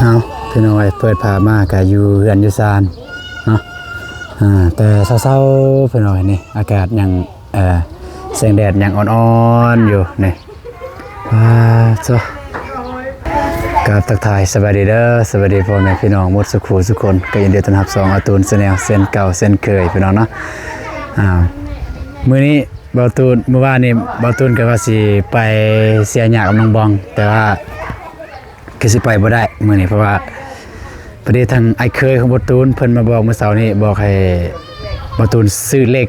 เอาพี่น้อยเปิดผ้ามากะอยู่เฮือนอยู่ซานเนาะแต่เศร้าๆพี่น้อยนี่อากาศยังแสงแดดยังอ่อนๆอยู่นี่จ้ะกับทักทายสวัสดีเด้อสวัสดีพ่อแม่พี่น้องหมดสุขทุกคนก็ยินดีต้อนรับ2อาตูนแนลเส้นเก่าเส้นเคยพี่น้องเนาะมื้อนี้เบาตูนเมื่อวานนี้เบาตูนก็ว่าสิไปเสียหญ้ากับน้องบองแต่ว่าคือสิไปบ่ได้มื้อนี้เพราะว่าพอดีทางไอ้เคยของบ่ตูนเพิ่นมาบอกเมื่อเช้านี้บอกให้บ่ตูนซื้อเลข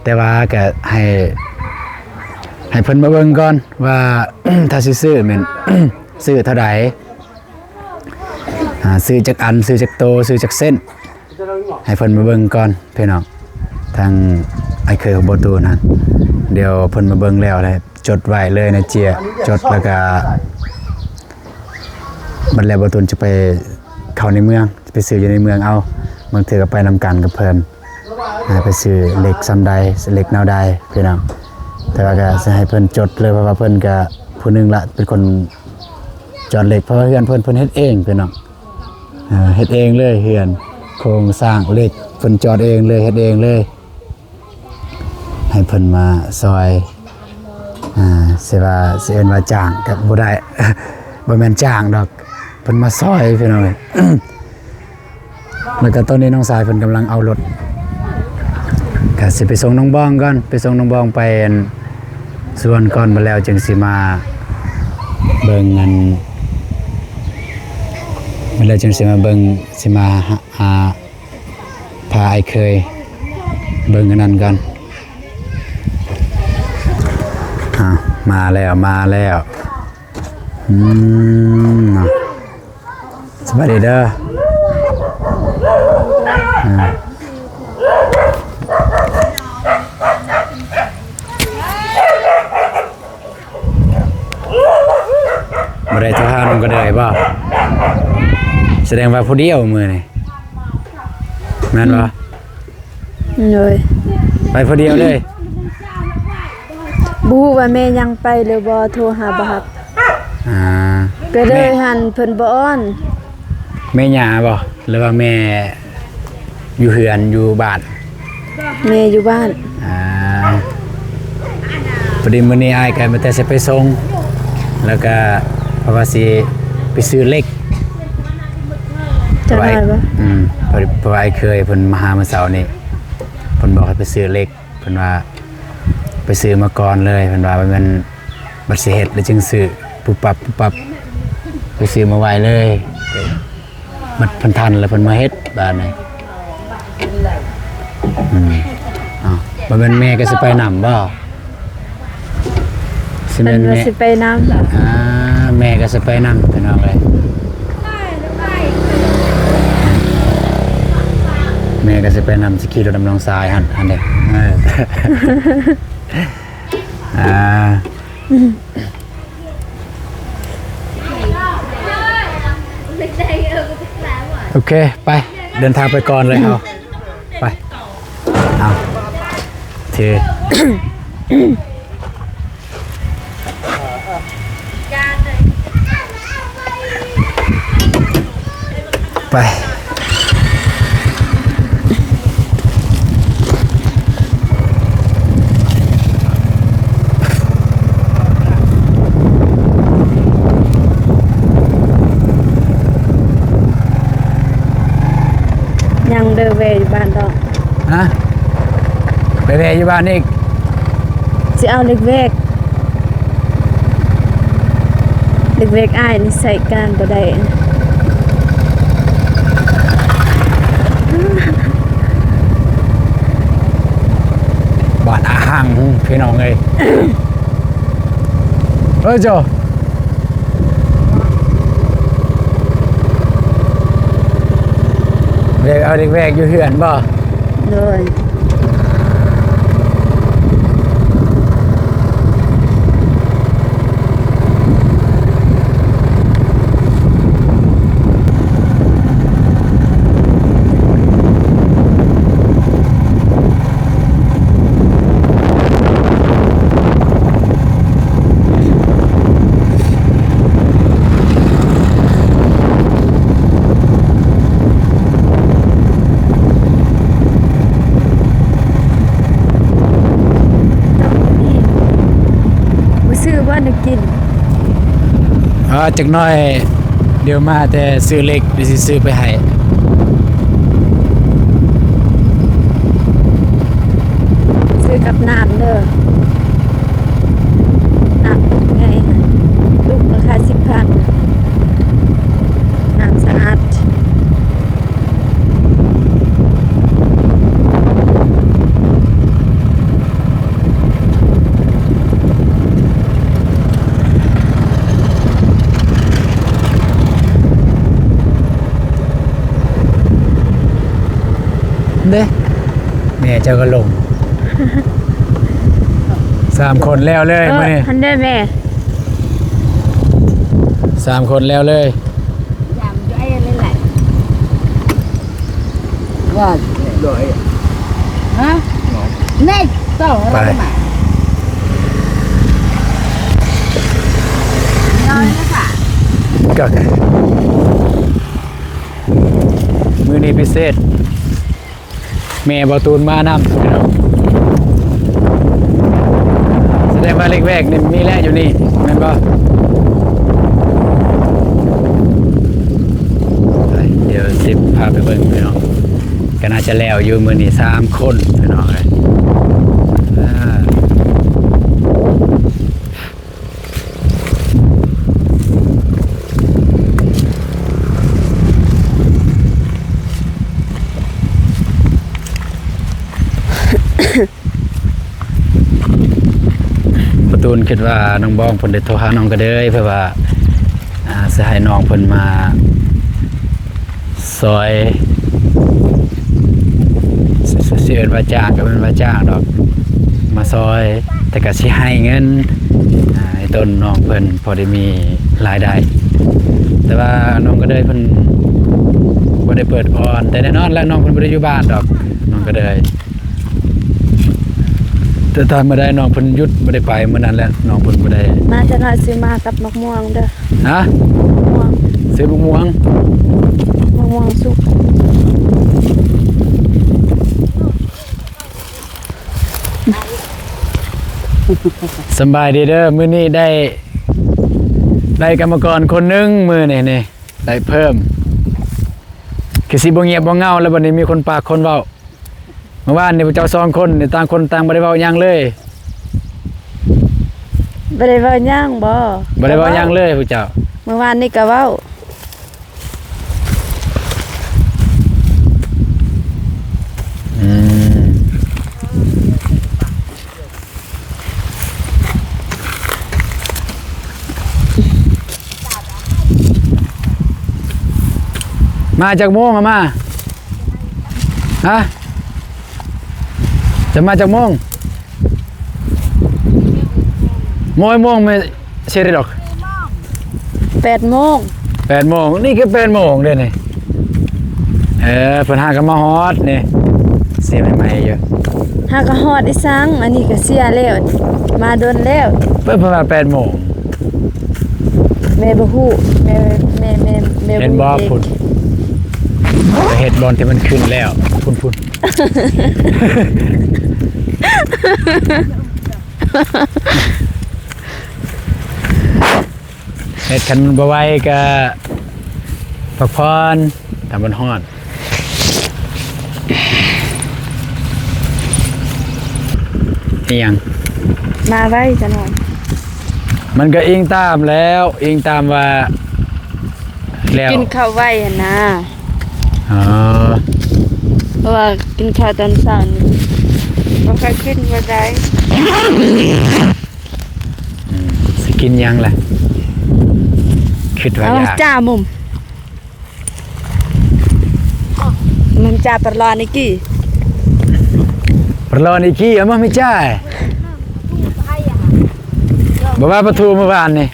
แต่ว่าก็ให้เพิ่นมาเบิ่งก่อนว่า ถ้าสิซื้อแม่น ซื้อเท่าใดซื้อจักอันซื้อจักโตซื้อจักเส้นให้เพิ่นมาเบิ่งก่อนพี่น้องทางไอ้เคยของบ่ตูนนั่นเดี๋ยวเพิ่นมาเบิ่งแล้วเลยจดไว้เลยนะเจียจดแล้วก็บัดแล้วบ่ตูนจะไปเข้าในเมืองจะไปซื้ออยู่ในเมืองเอาบางเทื่อก็ไปนำกันกับเพิ่นไปซื้อเหล็กซ้ำใดเหล็กแนวใดพี่น้องแต่ว่าก็สิให้เพิ่นจดเลยเพราะว่าเพิ่นก็ผู้หนึงละเป็นคนจอดเหล็กเพราะว่าเฮือนเพิ่นเฮ็ดเองพี่น้องเฮ็ดเองเลยเฮือนโครงสร้างเหล็กเพิ่นจอดเองเลยเฮ็ดเองเลยให้เพิ่นมาซอยสิว่าสิเอิ้นว่าจ้างก็บ่ได้ บ่แม่นจ้างดอกเพิ่นมาซอยพี่น้อง แล้วก็ตอนนี้น้องสายเพิ่นกำลังเอารถก็สิไปส่งน้องบองก่อนไปส่งน้องบองไปสวนก่อนมาแล้วจึงสิมาเบิ่งเงินมาแล้วจึงสิมาเบิ่งสิมาพาไอ้เคยเบิ่งอันนั้นก่อนมาแล้วสวัสดีเด้อบ่ได้โทรหาน้องก็ได้บ่แสดงว่าผู้เดียวมื้อนี่แม่นบ่เลยไปผู้เดียวเลยบูว่าแม่ยังไปหรือบ่โทรหาบ่ครับก็เลยหันเพิ่นบ่อ้อนแม่ย่าบ่หรือว่าแม่อยู่เฮือนอยู่บ้านแม่อยู่บ้านพอดีมื้อนี้อ้ายก็มาแต่สิไปส่งแล้วก็เพราะว่าสิไปซื้อเหล็กจะได้บ่เพราะว่าอ้ายเคยเพิ่นมาหาเมื่อเช้านี้เพิ่นบอกให้ไปซื้อเหล็กเพิ่นว่าไปซื้อมาก่อนเลยเพิ่นว่ามันบัดสิเฮ็ดแล้วจึงซื้อปุ๊บปั๊บไปซื้อมาไว้เลยมันเพิ่นทันแล้วเพิ่นมาเฮ็ดบ้านนี้บ่แม่นแม่ก็สิไปนำบ่สิแม่นแม่สิไปนำแม่ก็สิไปนำพี่น้องเอ้ยแม่ก็สิไปนำสิขี่รถนำน้องทรายหั่นเด้โอเคไปเดินทางไปก่อนเลยเอาไปเอาถือไปยังเดินเวอยู่บ้านดอกไปเวอยู่บ้านอีกสิเอาเล็กเวกอ้ายนี่ใส่การบ่ได้บ้านอาหังพี่น้องเอ้ยโจเด็กเอาเด็กแวกอยู่เหือนบ่เลย ว่านึกกิน จักหน่อยเดี๋ยวมาแต่ซื้อเล็กเดี๋ยวสิซื้อไปให้ ซื้อกับน้ำเด้อน้ำไงลูกราคา10,000น้ำสะอาดเด้แม่เจ้าก็ลง 3 คนแล้วเลยมื้อนี้ ทันได้แม่ 3 คนแล้วเลย làm cho ai lên lại rồi rồi hả này tao Phải. rồi mà rồi nó phải ก็มื้อนี้พิเศษแม่บ่ตูนมานำพี่น้องแสดงว่าเล็กแวกนี่มีแล้วอยู่นี่แม่นบ่ไปเดี๋ยวสิพาไปเบิ่งพี่น้องก็น่าจะแล้วอยู่มื้อนี้3 คนพี่น้องเอ้ยอ่าประตูนคิดว่าน้องบ้องเพิ่นได้โทรหาน้องก็เด้ยเพื่อว่าสิให้น้องเพิ่นมาซอยสิเอิ้นว่าจ้างก็เป็นว่าจ้างดอกมาซอยแต่ก็สิให้เงินให้ต้นน้องเพิ่นพอได้มีรายได้แต่ว่าน้องก็เด้ยเพิ่นบ่ได้เปิดออนแต่แน่นอนแล้วน้องเพิ่นบ่ได้อยู่บ้านดอกน้องก็เด้ยแต่ตอนมาได้น้องเพิ่นหยุดบ่ได้ไปมื้อนั้นแหละน้องเพิ่นบ่ได้ มาจะน้อยซื้อมากับมะม่วงเด้อ ฮะ มะม่วง ซื้อมะม่วง มะม่วงสุก สำบายดีเด้อมื้อนี้ได้กรรมกรคนหนึงมื้อนี้นี่ได้เพิ่มคือสิบ่เงียบบ่เหงาแล้วบัดนี้มีคนปากคนเว้าเมื่อวานนี่พวกเจ้า2 คนนี่ต่างคนต่างบ่ได้เว้าหยังเลย บ่ได้เว้าหยังบ่ บ่ได้เว้าหยังเลยพวกเจ้า เมื่อวานนี่ก็เว้า อืมมาจากโมงอะมาฮะจะมาจากโมงโมงไม่เช่หรอก 8 โมง 8 โมงนี่ก็8 โมงเด้นี่เพิ่นหากันมาฮอดนี่เสียใหม่ๆอยู่ หากฮอดอีสังอันนี้ก็เสียแล้วมาโดนแล้ว เพิ่นประมาณ8 โมง แม่บ่ฮู้แม่เห็นบ่ เอง พุ่นเฮ็ดบอลที่มันขึ้นแล้วพุ่นเฮ็ดคันมันบ่ไหวก็พักผ่อนถ้ามันฮอดอีหยัง มาไว้จะหน่อย มันก็อิงตามแล้วอิงตามว่าแล้ว กินข้าวไว้หั่นนะ อ๋อ เพราะว่ากินข้าวตอนเช้านี่บ่ค่อยกินบ่ได้ สิกินหยังล่ะคิดว่า เอา อยาก จ้ามุมมันจ้าปลานี่กี่ รอนี่ขี้เอามาไม่จ่ายบ่ว่าประตูเมื่อวานนี่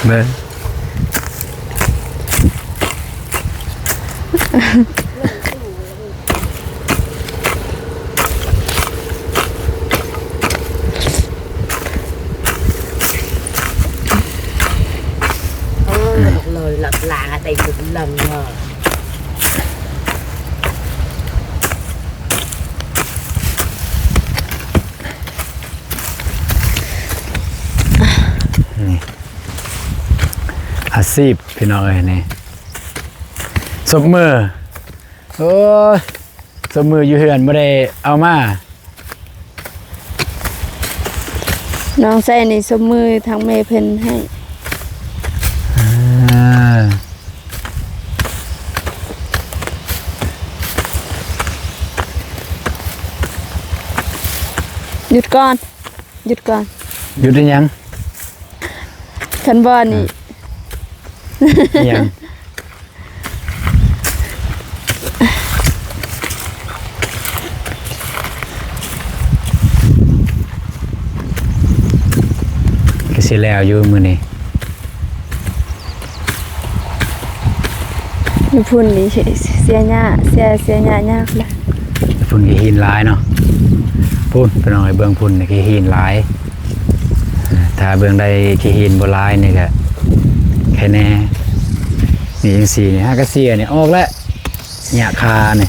เบิ่ง một lời lật lạ đầy một lần rồi อาชีพพี่น้องเอ้ยนี่สมมือโอ้ยสมมืออยู่เฮือนบ่ได้เอามา น้องใส่ในสมมือทางแม่เพิ่นให้ อ่า หยุดก่อนหยุดก่อน อยู่ได้ยัง คันบ่นี่ ยังก็สิแล้วอยู่มื้อนี้ อยู่พุ่นนี่เสียหญ้าเสียหญ้ายากละ พุ่นก็หินหลายเนาะพุ่นพี่น้องเอ้ยเบิ่งพุ่นนี่ก็หินหลายถ้าเบิ่งได้ขี้หินบ่หลายนี่ก็แค่แน่นี่จังซี่นี่ฮากาเซียนี่ออกแล้วหญ้าคานี่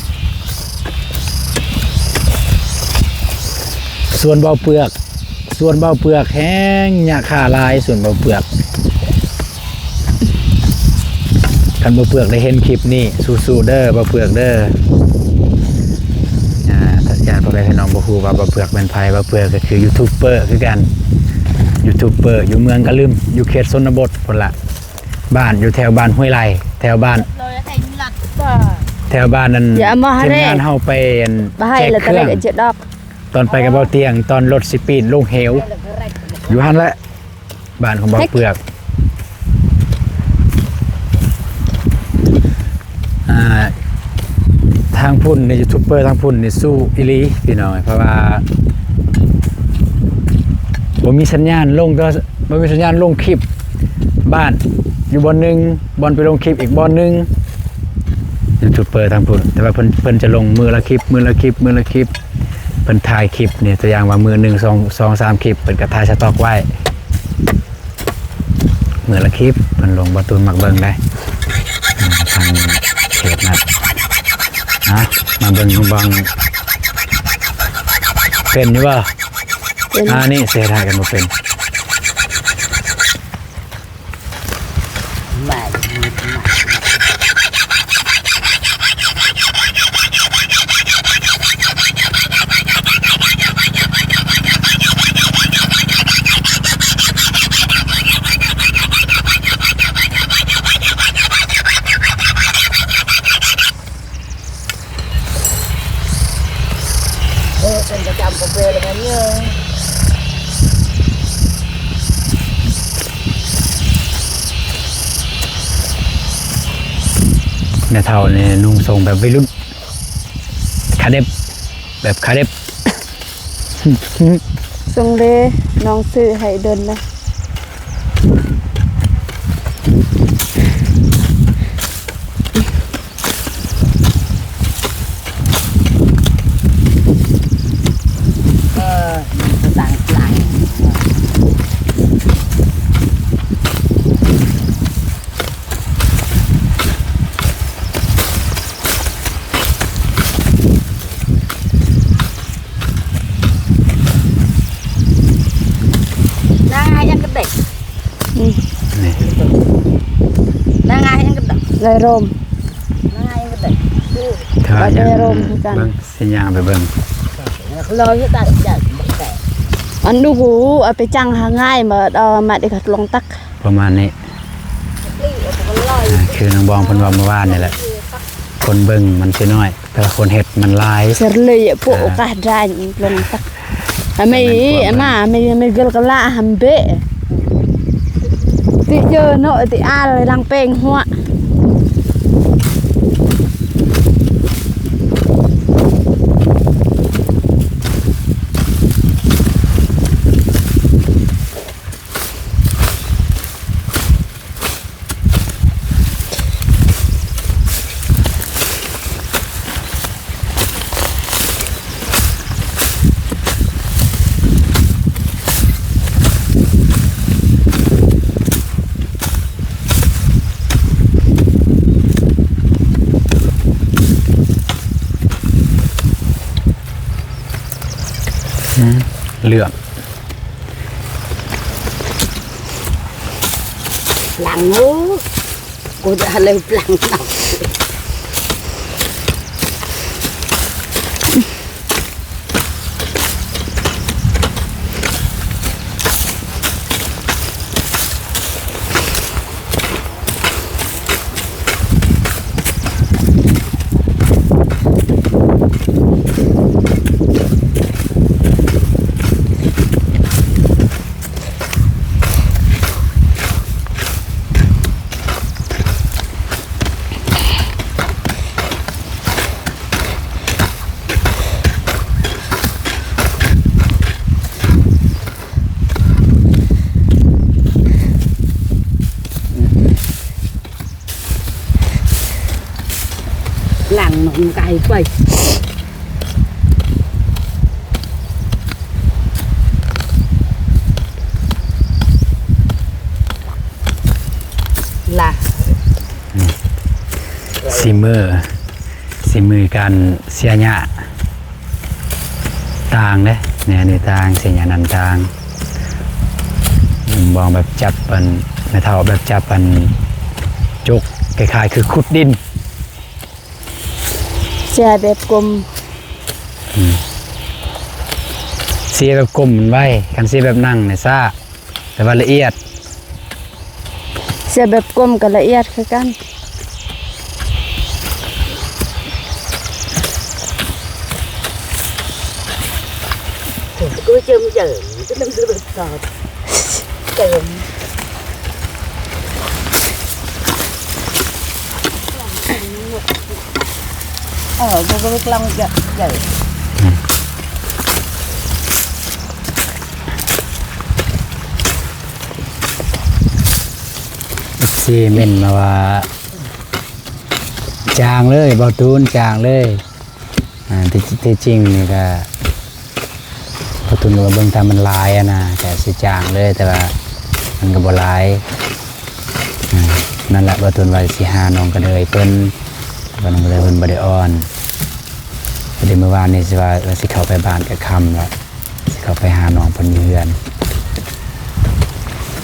ส่วนเบาเปลือกแห้งหญ้าคาหลายส่วนเบาเปลือกคันเบาเปลือกได้เห็นคลิปนี้สู้ๆเด้อเบาเปลือกเด้อถ้าญาติพ่อแม่พี่น้องบ่ฮู้ว่าเบาเปลือกเป็นไผเบาเปลือกก็คือยูทูบเบอร์คือกันยูทูบเบอร์อยู่เมืองกะลืมอยู่เขตชนบทพุ่นละบ้านอยู่แถวบ้านห้วยไร่แถวบ้าน เราจะให้หลักบ่ แถวบ้านนั้น อย่ามาให้ ทีมงานเฮาไป บ่ให้ แจก แล้ว เค ก็ รื่ เล อง ยเจ็ดดอก ตอนไปกับเบาเตียงตอนรถสิปีนลงเหวอยู่หั่นแหละบ้านของเบาเปลือกทางพุ่นในยูทูบเบอร์ทางพุ่นนี่สู้อีหลีพี่น้อยเพราะว่าบ่มีสัญญาณลงก็บ่มีสัญญาณลงคลิปบ้านอยู่บอนหนึงบอนไปลงคลิปอีกบอนหนึงยูทูบเบอร์ทางพุ่นแต่ว่าเพิ่นจะลงมือละคลิปเพิ่นถ่ายคลิปเนี่ยตัวอย่างว่ามือหนึ่งสองสามคลิปเพิ่นก็ถ่ายสต็อกไว้มือละคลิปเพิ่นลงบ่ตูนมักเบิ่งได้ทางเพจนั้นมาเบิ่งบังเป็นอยู่บ่ เป็น นี่เสียดายกันบ่เป็น แม่ เป็นประจำของเบลเลยนะเนี่ย แม่เฒ่านี่นุ่งทรงแบบวัยรุ่นขาเด็บแบบขาเด็บ ทรงเดน้องซื้อให้เดินนะ ต่างหลัง นางไงยังกระเด็ก นี่ นางไงยังกระเด็ก ไรรม นางไงยังกระเด็ก ถ้าอยาก ไปโรงคือกัน เบิ่งสิย่างไปเบิ่ง เราจะตัดจากแต่ อันดูหูเอาไปจังหาง่ายมามาได้ขัดลงตัก ประมาณนี้ ลี่มันลอย คือน้องบองเพิ่นว่าเมื่อวานนี่แหละคนเบิ่งมันสิน้อยแต่ว่าคนเฮ็ดมันหลาย เสร็จเลยพวกโอกาสได้ลงตักไม่ไม่เกลกละหันเบะติเจอเนาะติอาเลยลังเป้งหัว เลือก lặng nữa cô đã lên lặng nào lặng nồng cay quay là ซีมือการเสียหยะต่างเด้เนี่ยนี่ต่างเสียหยะนันต่างมองแบบจับปันไม่เท่าแบบจับปันจกคล้ายๆคือขุดดิน เสียแบบกลม เสียแบบกลมมันไว้กันเสียแบบนั่งเนี่ยซ่าแต่ว่าละเอียด เสียแบบกลมกับละเอียดคือกัน cứ châm chở cứ đâm đưa được sọt chở cô biết long chở chở ซีเมนมาว่าจางเลยบอตูนจางเลยที่จริงนี่ก็บอตูนว่าเบิ่งตามมันลายอะนะแต่สิจางเลยแต่ว่ามันก็บ่ลายนั่นแหละบอตูนว่าสิหาน้องก็เลยเพิ่นว่าน้องก็เลยเพิ่นบ่ได้อ่อนพอดีเมื่อวานนี่สิว่าสิเข้าไปบ้านกับคำแล้วสิเข้าไปหาน้องเพิ่นอยู่เฮือน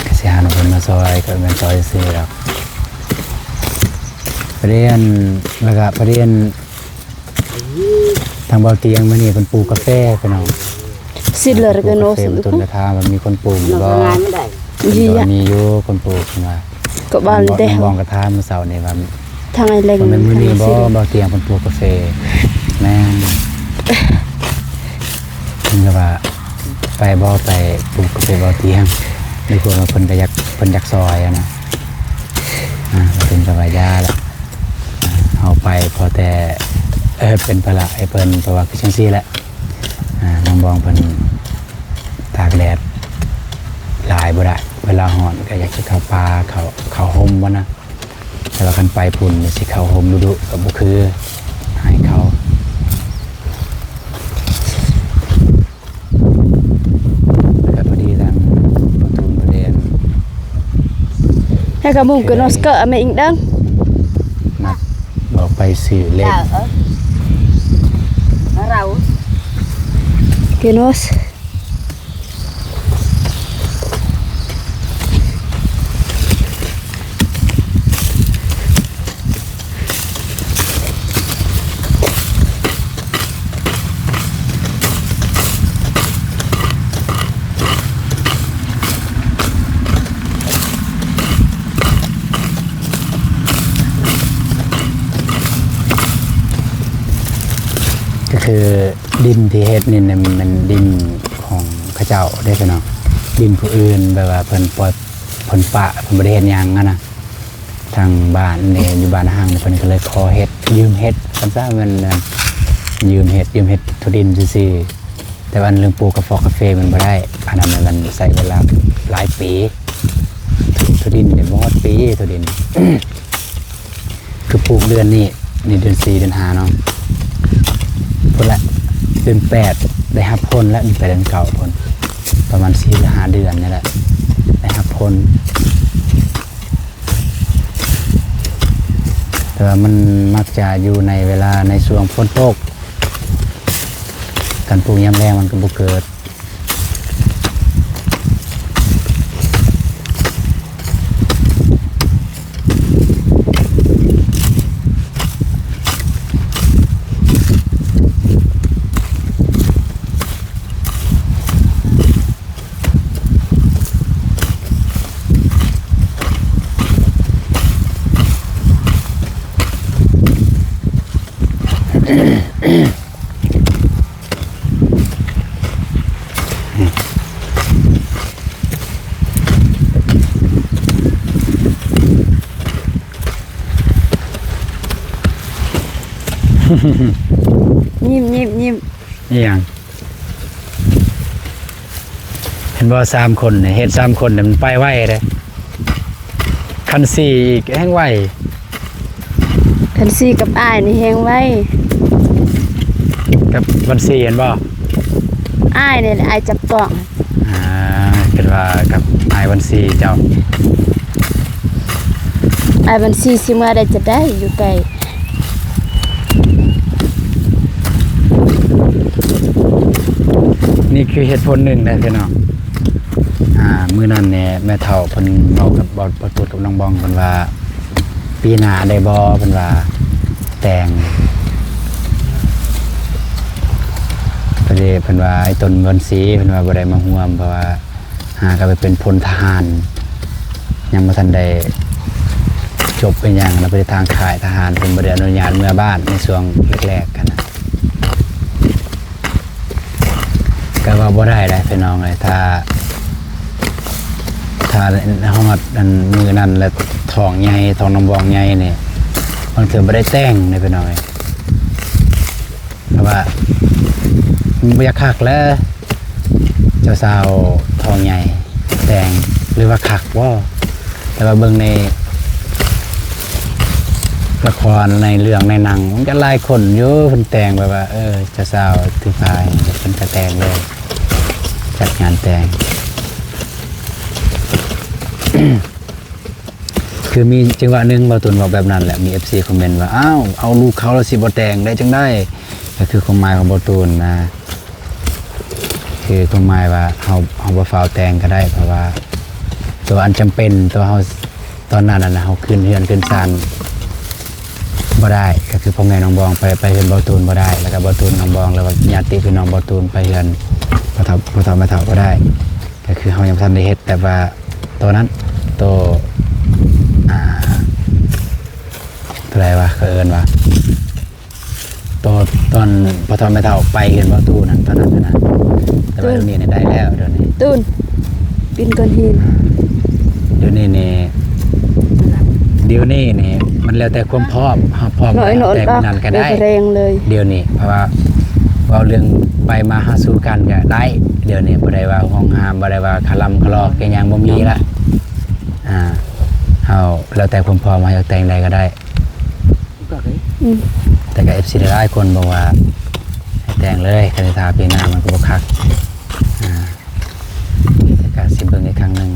ก็สิหาน้องเพิ่นมาซอยก็แม่นซอยซื่อๆหรอกประเด็นแล้วก็ประเด็นทางเบาเตียงมานี่คนปลูกกาแฟไปน้อง สิเหลือกันโน กาแฟ สิ มันต้นกระทามันมีคนปลูกอยู่ nó บ่ có ngay mới đẩy ยี่ยะ มีอยู่คนปลูกมา ก็บ้านเด้ มองกระทาเมื่อเสาร์นี่ว่า ทางไอ้เล็ง มันเป็นมื้อนี้บ่ ทาง เบาเตียงคนปลูกกาแฟแม่นมันก็ว่าไปบ่ไปปลูกกาแฟเบาเตียงดีกว่าเพิ่นก็อยากซอยอะนะเป็นสบายยาแล้วเอาไปพอแต่เป็นปละไอ้เพิ่นเพราะว่าคือจังซี่แหละน้องบองเพิ่นตากแดดหลายบ่ได้เวลาร้อนก็อยากจะเข้าป่าเข้าห่มบ่นะแต่ว่าคันไปพุ่นสิเข้าห่มดุๆก็บ่คือให้เขาแล้วก็พอดีทางประตูประเด็น ให้กับมุมกันโนสเกอร์ไม่อิงดัง นัดบอกไปสื่อเล่น là ở nó rau กันโนส ก็คือดินที่เฮ็ดนี่มันดินของเขาเจ้าได้พี่น้องดินผู้อื่นแบบว่าเพิ่นปล่อยเพิ่นปะเพิ่นบ่ได้เฮ็ดหยังอะนะทางบ้านนี่อยู่บ้านห้างนี่เพิ่นก็เลยขอเฮ็ดยืมเฮ็ดซั่นซะมันยืมเฮ็ดทุดินซื่อๆแต่ว่าเรื่องปลูกกาแฟมันบ่ได้อันนั้นมันใช้เวลาหลายปีทุดินนี่บ่ฮอดปีทุดิน คือปลูกเดือนนี้นี่เดือน4เดือน5เนาะพุ่นละเดือน8ได้รับผลแล้วเดือน8เดือน9ผลประมาณ4หรือ5เดือนนี่แหละได้รับผลแต่ว่ามันมักจะอยู่ในเวลาในช่วงฝนตกการปลูกยามแรงมันก็บ่เกิด ยิ้มยิ้มยิ้ม นี่หยังเห็นบ่3คนเนี่ยเฮ็ด3คนเนี่ยมันไปไวเด้คัน4อีกแฮงไว คันซีกับอ้ายนี่แฮงไว้ กับวัน4เห็นบ่ อ้ายนี่แหละอ้ายจับต้อง เป็นว่ากับนายวัน4เจ้า อ้ายบัญชีสิมาได้จะได้อยู่ไกล นี่คือเหตุผลหนึ่งนะพี่น้องมื้อนั้นเนี่ยแม่เฒ่าเพิ่นเว้ากับบ่ตูดกับน้องบองเพิ่นว่าปีหน้าได้บ่เพิ่นว่าแต่งประเดเพิ่นว่าไอ้ต้นวันสีเพิ่นว่าบ่ได้มาร่วมเพราะว่าหาก็ไปเป็นพลทหารยังบ่ทันได้จบเป็นหยังแล้วไปทางค่ายทหารเพิ่นบ่ได้อนุญาตเมื่อบ้านในช่วงแรกๆกันนะก็ว่าบ่ได้พี่น้องเลยถ้าเฮาอันมือนั้นแล้วท้องใหญ่ท้องน้ำบองใหญ่นี่มันคือบ่ได้แต่งในพี่น้องเลยเพราะว่ามันบ่อยากคักแล้วเจ้าสาวท้องใหญ่แต่งหรือว่าคักบ่แต่ว่าเบิ่งในละครในเรื่องในหนังมันก็หลายคนอยู่เพิ่นแต่งแบบว่าเจ้าสาวถือพายเพิ่นก็แต่งเลยจัดงานแต่ง คือมีจังหวะหนึงบ่ตุนบอกแบบนั้นแหละมี FC คอมเมนต์ว่าอ้าวเอาลูกเขาแล้วสิบ่แต่งได้จังได้ก็คือความหมายของบ่ตุนนะคือความหมายว่าเฮาบ่ฟ้าวแต่งก็ได้เพราะว่าตัวอันจำเป็นตัวเฮาตอนนั้นน่ะเฮาขึ้นเรือนขึ้นศาลบ่ได้ก็คือพ่อแม่น้องบองไปเฮือนบ่ตูนบ่ได้แล้วก็บ่ตูนน้องบองแล้วก็ญาติพี่น้องบ่ตูนไปเฮือนพ่อเฒ่าแม่เฒ่าบ่ได้ก็คือเฮายังบ่ทันได้เฮ็ดแต่ว่าตัวนั้นตัวอะไรวะเอิญวะตอนพอทอนไม่เท่าไปเห็นประตูนั่นตอนนั้นนะแต่ว่าเดี๋ยวนี้ได้แล้วเดี๋ยวนี้ ตูนปินก้อนหิน เดี๋ยวนี้มันแล้วแต่ความพร้อมแต่ไม่นานก็ได้ แรงเลย เดี๋ยวนี้เพราะว่าเรื่องไปมาหาสู่กันก็ได้เดี๋ยวนี้บ่ได้ว่าห้องห้ามบ่ได้ว่าคลำคลอแกยังบ่มีละเอาแล้วแต่ความพร้อมมาอยากแต่งใดก็ได้แต่กับ FC หลายคนบอกว่าให้แต่งเลยคณิตาปีหน้ามันก็บ่คักแต่การสิเบิ่งอีกครั้งหนึง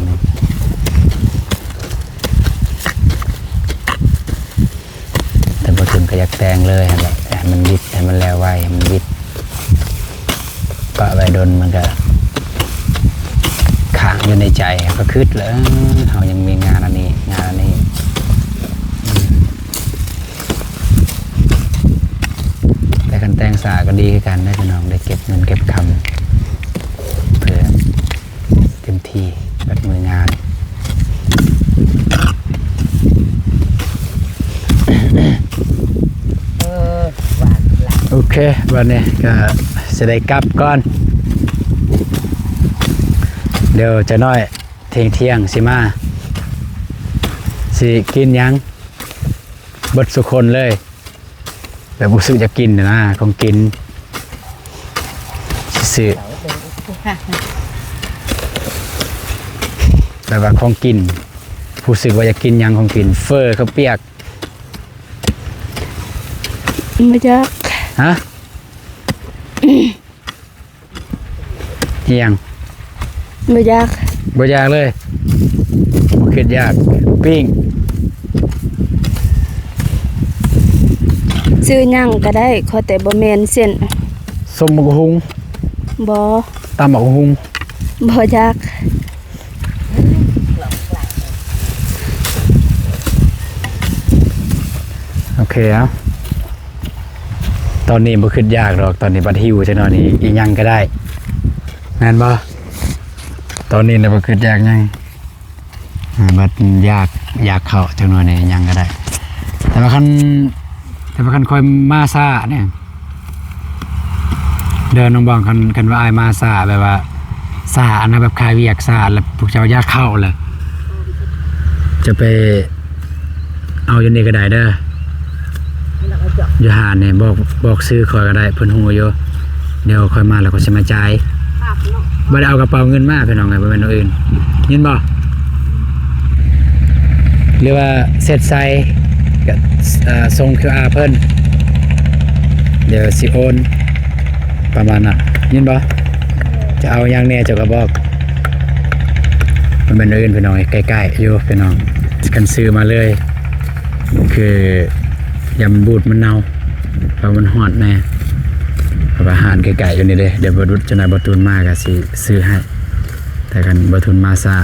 แต่บ่ถึงก็อยากแต่งเลยให้แบบให้มันวิดให้มันแล้วไวให้มันวิดปะไว้ดนมันก็ค้างอยู่ในใจก็คิดแล้วเฮายังมีงานอันนี้แต่กันแต่งสาก็ดีคือกันได้พี่น้องได้เก็บเงินเก็บคำเพื่อเต็มที่แบบมืองาน โอเควันนี้ก็จะได้กลับก่อนเดี๋ยวจะน้อยเที่ยงสิมาสิกินยังเบิดสุคนเลยแบบรู้สึกจะกินนะของกินสิแบบว่าของกินรู้สึกว่าจะกินยังของกินเฟอร์ข้าวเปียก ไม่จัก ฮะยัง ไม่ยาก บ่ยากเลยบ่คิดยากปิ้ง ซื้อหยังก็ได้ขอแต่บ่แม่นเส้น ส้มบักฮุง บ่ ตำบักฮุง บ่ยาก โอเคครับตอนนี้บ่คิดยากหรอกตอนนี้บัดหิวจังหน่อยนี้อีหยังก็ได้แม่นบ่ตอนนี้น่ะบ่คิดยากหยังบัดอยากเข้าจังหน่อยนี้หยังก็ได้แต่ว่าคันค่อยมาซ่าเนี่ยเดินน้องบองคันว่าอายมาซ่าแบบว่าซ่าอันนั้นแบบคายเวียกซ่าแล้วพวกเจ้าอยากเข้าเลยจะไปเอาอยู่นี่ก็ได้เด้อ อยู่หาเนี่ยบอกซื้อคอยก็ได้เพิ่นฮู้อยู่เดี๋ยวค่อยมาแล้วก็สิมาจ่ายบ่ได้เอากระเป๋าเงินมาพี่น้องไงบ่แม่นเอาอื่นยินบ่หรือว่าเสร็จใส่ก็ส่ง QR เพิ่นเดี๋ยวสิโอนประมาณน่ะยินบ่จะเอาอย่างแน่เจ้าก็บอกมันเป็นอื่นพี่น้องใกล้ๆอยู่พี่น้องกันซื้อมาเลยคือยำบูดมันเน่าเพราะมันฮอดแน่เพราะอาหารไก่ๆอยู่นี่เลยเดี๋ยวบรุษจะนายบทุนมากก็สิซื้อให้แต่กันบทุนมาซา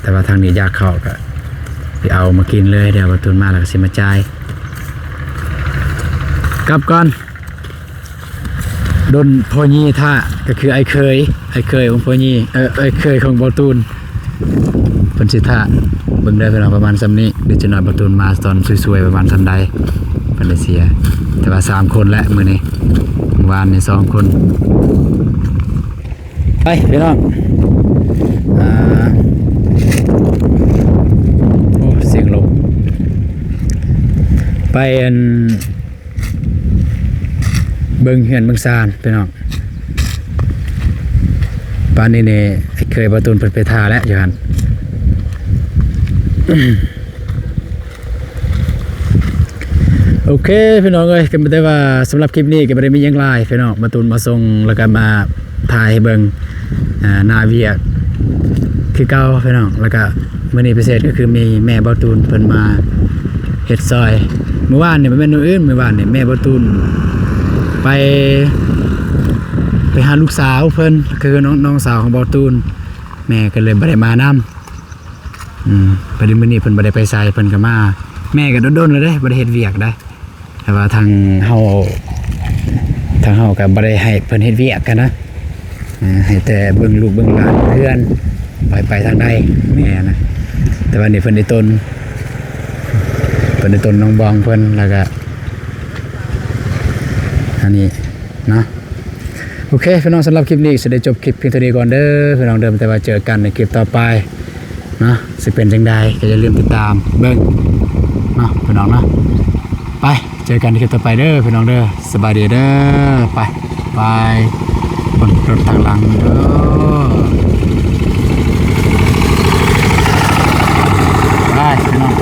แต่ว่าทางนี้อยากเข้าก็สิเอามากินเลยเดี๋ยวบทุนมาแล้วก็สิมาจ่ายกลับก่อนดนพ่อยี่ท่าก็คือไอ้เคยของพ่อยี่ไอ้เคยของบทุนเพิ่นสิท่าเบิ่งได้เวลาประมาณซ้ำนี้เดี๋ยวจะนอนบทุนมาตอนสวยๆประมาณซ้ำใดเพิ่นได้เสียแต่ว่า3คนแล้วมื้อนี้วานนี่2คนไปพี่น้องโอ้เสียงลมไปเบิ่งเฮือนเบิ่งซานพี่น้องป่านนี้เนี่ยเคยประตูนเปิดไปทาแล้วอยู่หั่นโอเคพี่น้องเอ้ยก็ไม่ได้ว่าสำหรับคลิปนี้ก็ไม่ได้มีหยังหลายพี่น้องมาตูนมาส่งแล้วก็มาถ่ายให้เบิ่งหน้าเวียกคือเก่าพี่น้องแล้วก็มื้อนี้พิเศษก็คือมีแม่บ่ตูนเพิ่นมาเฮ็ดซอยเมื่อวานนี่มันเป็นมื้ออื่นเมื่อวานนี่แม่บ่ตูนไปหาลูกสาวเพิ่นคือน้องสาวของบ่ตูนแม่ก็เลยบ่ได้มานำประเด็นมื้อนี้เพิ่นบ่ได้ไปไสเพิ่นก็มาแม่ก็โดนๆแล้วเด้บ่ได้เฮ็ดเวียกได้แต่ว่าทางเฮาก็บ่ได้ให้เพิ่นเฮ็ดเวียกกันนะให้แต่เบิ่งลูกเบิ่งหลานเพื่อนไปทางใดแม่นะแต่ว่านี่เพิ่นได้ต้นน้องบองเพิ่นแล้วก็อันนี้เนาะโอเคพี่น้องสำหรับคลิปนี้สิได้จบคลิปเพียงเท่านี้ก่อนเด้อพี่น้องเดิมแต่ว่าเจอกันในคลิปต่อไปเนาะสิเป็นจังใดก็อย่าลืมติดตามเบิ่งเนาะพี่น้องเนาะไปเจอกันในคลิปต่อไปเด้อพี่น้องเด้อสบายดีเด้อไปคนรถทางหลังเด้อไปพี่น้อง